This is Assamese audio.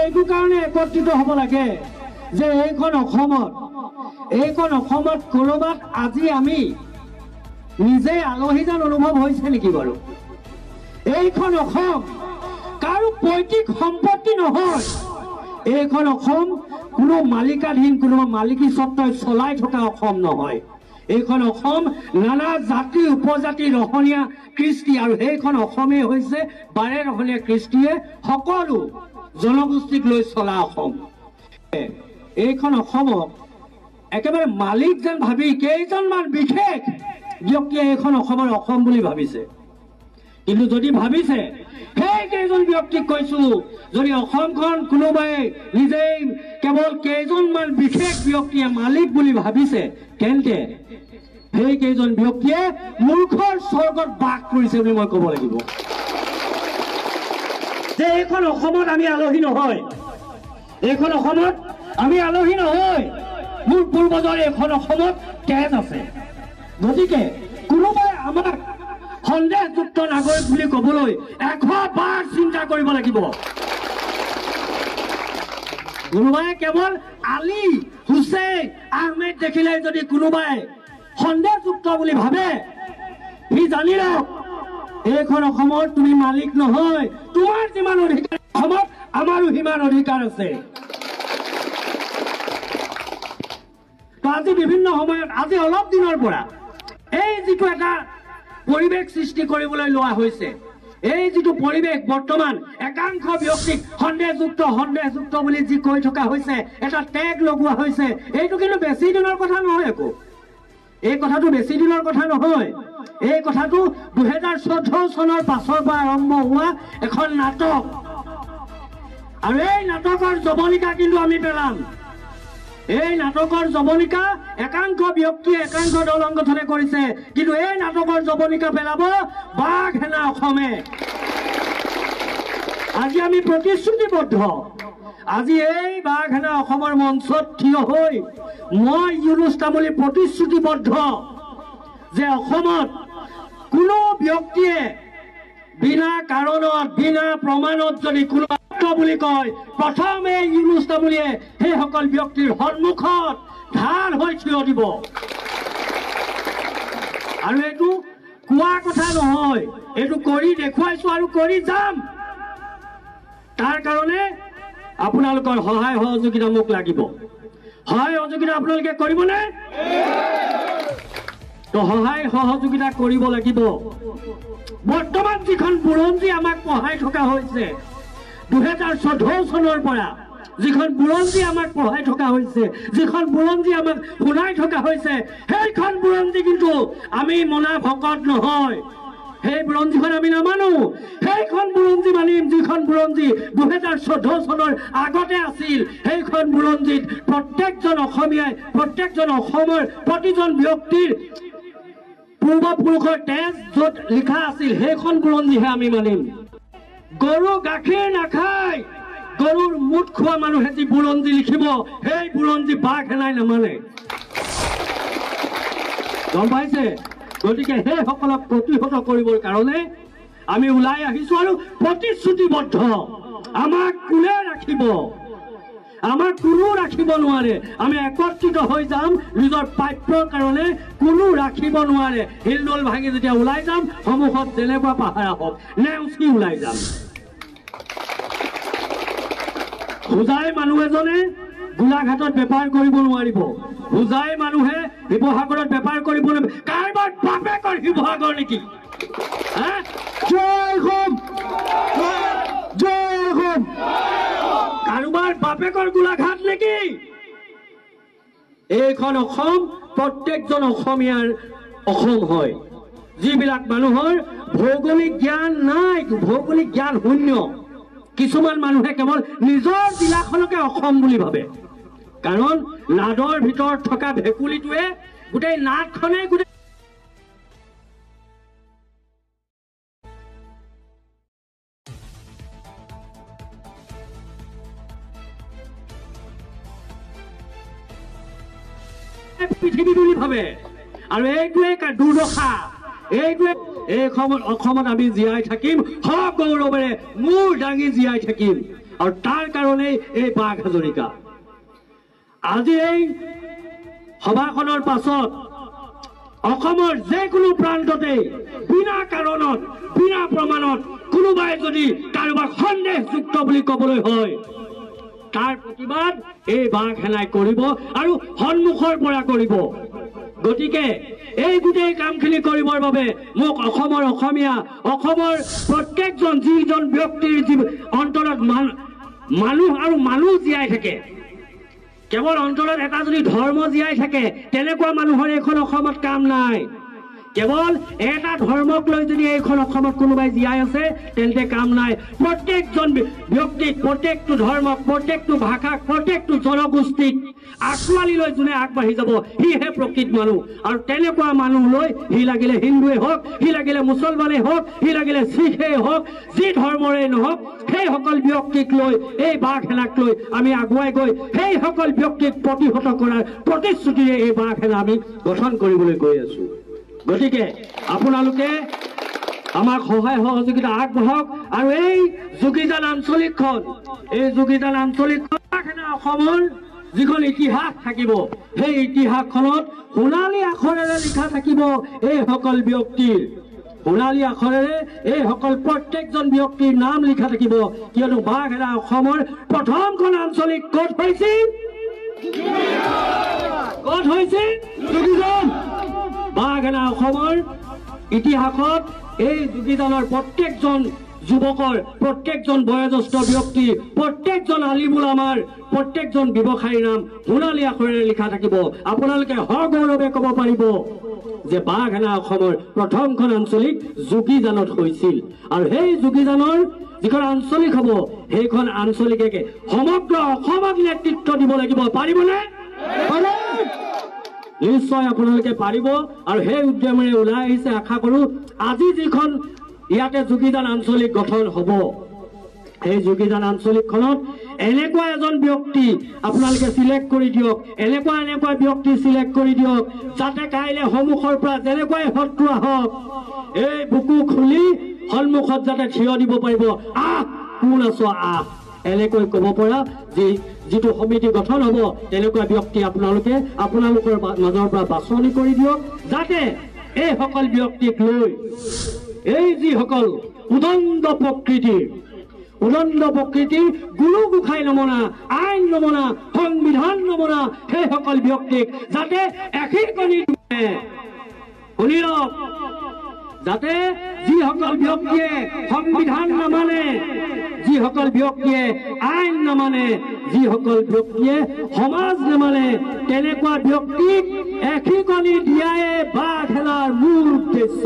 এইটো কাৰণে একত্ৰিত হ'ব লাগে যে এইখন অসমত ক'ৰবাত আজি আমি নিজে আলহী যেন অনুভৱ হৈছে নেকি বাৰু? এইখন অসম কাৰো পৈতৃক সম্পত্তি নহয়। এইখন অসম কোনো মালিকাধীন কোনোবা মালিকী স্বত্বই চলাই থকা অসম নহয়। এইখন অসম নানা জাতি উপজাতি ৰহণীয়া কৃষ্টি আৰু সেইখন অসমেই হৈছে বাৰে ৰহণীয়া কৃষ্টিয়ে সকলো জনগোষ্ঠীক লৈ চলা অসম। এইখন অসমক একেবাৰে মালিক যেন ভাবি কেইজনমান বিশেষ ব্যক্তিয়ে এইখন অসমৰ অসম বুলি ভাবিছে। কিন্তু যদি ভাবিছে সেই কেইজন ব্যক্তিক কৈছো, যদি অসমখন কোনোবাই নিজেই কেৱল কেইজনমান বিশেষ ব্যক্তিয়ে মালিক বুলি ভাবিছে, তেন্তে সেই কেইজন ব্যক্তিয়ে মূৰ্খৰ স্বৰ্গত বাস কৰিছে বুলি মই ক'ব লাগিব। যে এইখন অসমত আমি আলহী নহয়, এইখন অসমত আমি আলহী নহয়। মোৰ পূৰ্বজৰ এইখন অসমত তেজ আছে। গতিকে কোনোবাই আমাক সন্দেহযুক্ত নাগৰিক বুলি ক'বলৈ 100 বাৰ চিন্তা কৰিব লাগিব। কোনোবাই কেৱল আলী হুছেইন আহমেদ দেখিলে যদি কোনোবাই সন্দেহযুক্ত বুলি ভাবে, সি জানি লওক এইখন অসমৰ তুমি মালিক নহয়। তোমাৰ যিমান অধিকাৰ অসমত আমাৰো সিমান অধিকাৰ আছে। আজি বিভিন্ন সময়ত আজি অলপ দিনৰ পৰা এই যিটো এটা পৰিৱেশ সৃষ্টি কৰিবলৈ লোৱা হৈছে, এই যিটো পৰিৱেশ বৰ্তমান একাংশ ব্যক্তিক সন্দেহযুক্ত বুলি যি কৈ থকা হৈছে, এটা টেগ লগোৱা হৈছে, এইটো কিন্তু বেছি দিনৰ কথা নহয়। একো এই কথাটো বেছি দিনৰ কথা নহয়। এই কথাটো 2014 চনৰ পাছৰ পৰা আৰম্ভ হোৱা এখন নাটক, আৰু এই নাটকৰ জবনিকা কিন্তু আমি পেলাম। এই নাটকৰ জবনিকা একাংশ ব্যক্তিয়ে একাংশ দল সংগঠনে কৰিছে, কিন্তু এই নাটকৰ জবনিকা পেলাব বাঘ সেনা অসমে। আজি আমি প্ৰতিশ্ৰুতিবদ্ধ। আজি এই বাঘ সেনা অসমৰ মঞ্চত থিয় হৈ মই ইউনুছ তামুলী প্ৰতিশ্ৰুতিবদ্ধ যে অসমত কোনো ব্যক্তিয়ে বিনা কাৰণত বিনা প্ৰমাণত যদি কোনো বুলি কয়, প্ৰথমে ইউনুছ তামুলীয়ে সেইসকল ব্যক্তিৰ সন্মুখত ঢাল হৈ থিয় দিব। আৰু এইটো কোৱা কথা নহয়, এইটো কৰি দেখুৱাইছো আৰু কৰি যাম। তাৰ কাৰণে আপোনালোকৰ সহায় সহযোগিতা মোক লাগিব। সহায় সহযোগিতা আপোনালোকে কৰিবনে? তো সহায় সহযোগিতা কৰিব লাগিব। বৰ্তমান যিখন বুৰঞ্জী আমাক পঢ়াই থকা হৈছে, 2014 চনৰ পৰা যিখন বুৰঞ্জী আমাক পঢ়াই থকা হৈছে, যিখন বুৰঞ্জী আমাক শুনাই থকা হৈছে, সেইখন বুৰঞ্জী কিন্তু আমি মনা ভকত নহয়। সেই বুৰঞ্জীখন আমি নামানো। সেইখন বুৰঞ্জী মানিম যিখন বুৰঞ্জী 2014 চনৰ আগতে আছিল। সেইখন বুৰঞ্জীত প্ৰত্যেকজন অসমীয়াই প্ৰত্যেকজন অসমৰ প্ৰতিজন ব্যক্তিৰ পূৰ্বপুৰুষৰ তেজ য'ত লিখা আছিল, সেইখন বুৰঞ্জীহে আমি মানিম। গৰু গাখীৰ নাখায়, গৰুৰ মুঠ খোৱা মানুহে যি বুৰঞ্জী লিখিব, সেই বুৰঞ্জী বাঘ সেনাই নামানে। গম পাইছে? গতিকে সেইসকলক প্ৰতিহত কৰিবৰ কাৰণে আমি ওলাই আহিছো আৰু প্ৰতিশ্ৰুতিবদ্ধ। আমাক কোনে ৰাখিব? আমাক কোনো ৰাখিব নোৱাৰে। আমি একত্ৰিত হৈ যাম নিজৰ প্ৰাপ্যৰ কাৰণে, কোনো ৰাখিব নোৱাৰে। হিলদোল ভাঙি যেতিয়া ওলাই যাম, সন্মুখত যেনেকুৱা পাহাৰ হওক নেওচি ওলাই যাম। হোজাই মানুহ এজনে গোলাঘাটত বেপাৰ কৰিব নোৱাৰিব, হোজাই মানুহে শিৱসাগৰত বেপাৰ কৰিব নোৱাৰিব। কাৰোবাৰ বাপেকৰ শিৱসাগৰ নেকি? জয় হোম, জয় হোম। কাৰোবাৰ বাপেকৰ গোলাঘাট নেকি? এইখন অসম প্ৰত্যেকজন অসমীয়াৰ অসম হয়। যিবিলাক মানুহৰ ভৌগোলিক জ্ঞান নাই, ভৌগোলিক জ্ঞান শূন্য। কিছুমান মানুহে কেৱল নিজৰ জিলাখনকে অসম বুলি ভাবে, কাৰণ নাদৰ ভিতৰত থকা ভেকুলীটোৱে গোটেই নাদখনে গোটেই পৃথিৱী বুলি ভাবে। আৰু এইটোৱে দুৰ্দশা। এইটোৱে এই অসমত আমি জীয়াই থাকিম সগৌৰৱেৰে, মূৰ দাঙি জীয়াই থাকিম। আৰু তাৰ কাৰণেই এই বাঘ হাজৰিকা আজি এই সভাখনৰ পাছত অসমৰ যিকোনো প্ৰান্ততে বিনা কাৰণত বিনা প্ৰমাণত কোনোবাই যদি কাৰোবাক সন্দেহযুক্ত বুলি ক'বলৈ হয় তাৰ প্ৰতিবাদ এই বাঘ সেনাই কৰিব আৰু সন্মুখৰ পৰা কৰিব গতিকে এই গোটেই কামখিনি কৰিবৰ বাবে মোক অসমৰ অসমীয়া অসমৰ প্ৰত্যেকজন যিজন ব্যক্তিৰ অন্তৰত মানুহ আৰু মানুহ জীয়াই থাকে কেৱল অন্তৰত এটা যদি ধৰ্ম জীয়াই থাকে তেনেকুৱা মানুহৰ এইখন অসমত কাম নাই কেৱল এটা ধৰ্মক লৈ যদি এইখন অসমত কোনোবাই জীয়াই আছে তেন্তে কাম নাই প্ৰত্যেকজন ব্যক্তিক প্ৰত্যেকটো ধৰ্মক প্ৰত্যেকটো ভাষাক প্ৰত্যেকটো জনগোষ্ঠীক আকোৱালি লৈ যোনে আগবাঢ়ি যাব সিহে প্ৰকৃত মানুহ আৰু তেনেকুৱা মানুহ লৈ সি লাগিলে হিন্দুৱে হওক সি লাগিলে মুছলমানেই হওক সি লাগিলে শিখেই হওক যি ধৰ্মৰে নহওক সেইসকল ব্যক্তিক লৈ এই বাঘ সেনাক লৈ আমি আগুৱাই গৈ সেইসকল ব্যক্তিক প্ৰতিহত কৰাৰ প্ৰতিশ্ৰুতিৰে এই বাঘ সেনা আমি গঠন কৰিবলৈ গৈ আছো গতিকে আপোনালোকে আমাক সহায় সহযোগিতা আগবঢ়াওক আৰু এই যোগীজান আঞ্চলিকখন এই যোগীজান আঞ্চলিকখন অসমৰ যিখন ইতিহাস থাকিব সেই ইতিহাসখনত সোণালী আখৰেৰে লিখা থাকিব এইসকল ব্যক্তিৰ সোণালী আখৰেৰে এইসকল প্ৰত্যেকজন ব্যক্তিৰ নাম লিখা থাকিব কিয়নো বাঘ সেনা অসমৰ প্ৰথমখন আঞ্চলিক ক'ত হৈছিল যোগীজান বাঘ সেনা অসমৰ ইতিহাসত এই যোগীজানৰ প্ৰত্যেকজন যুৱকৰ প্ৰত্যেকজন বয়োজ্যেষ্ঠ ব্যক্তি প্ৰত্যেকজন আলিমুল আমাৰ প্ৰত্যেকজন ব্যৱসায়ীৰ নাম সোণালী আখৰেৰে লিখা থাকিব আপোনালোকে সগৌৰৱে ক'ব পাৰিব যে বাঘ সেনা অসমৰ প্ৰথমখন আঞ্চলিক যোগীজানত হৈছিল আৰু সেই যোগীজানৰ যিখন আঞ্চলিক হ'ব সেইখন আঞ্চলিকে সমগ্ৰ অসমক নেতৃত্ব দিব লাগিব পাৰিবনে নিশ্চয় আপোনালোকে পাৰিব আৰু সেই উদ্যমেৰে ওলাই আহিছে আশা কৰো আজি যিখন ইয়াতে যোগীজান আঞ্চলিক গঠন হ'ব সেই যোগীজান আঞ্চলিকখনত এনেকুৱা এজন ব্যক্তি আপোনালোকে সিলেক্ট কৰি দিয়ক এনেকুৱা ব্যক্তি সিলেক্ট কৰি দিয়ক যাতে কাইলৈ সন্মুখৰ পৰা যেনেকুৱাই শত্ৰু আহক এই বুকু খুলি সন্মুখত যাতে থিয় দিব পাৰিব কোন আছো এনেকৈ ক'ব পৰা যিটো সমিতি গঠন হ'ব তেনেকুৱা ব্যক্তি আপোনালোকৰ মাজৰ পৰা বাছনি কৰি দিয়ক যাতে এইসকল ব্যক্তিক লৈ এই যিসকল উদণ্ড প্ৰকৃতিৰ গুৰু গোসাঁই নমনা আইন নমনা সংবিধান নমনা সেইসকল ব্যক্তিক যাতে এখিকণি শুনি লওক যাতে যিসকল ব্যক্তিয়ে সংবিধান নামানে যিসকল ব্যক্তিয়ে আইন নামানে যিসকল ব্যক্তিয়ে সমাজ নামানে তেনেকুৱা ব্যক্তিক এখিকণি দিয়াই বাঘ সেনাৰ মূল উদ্দেশ্য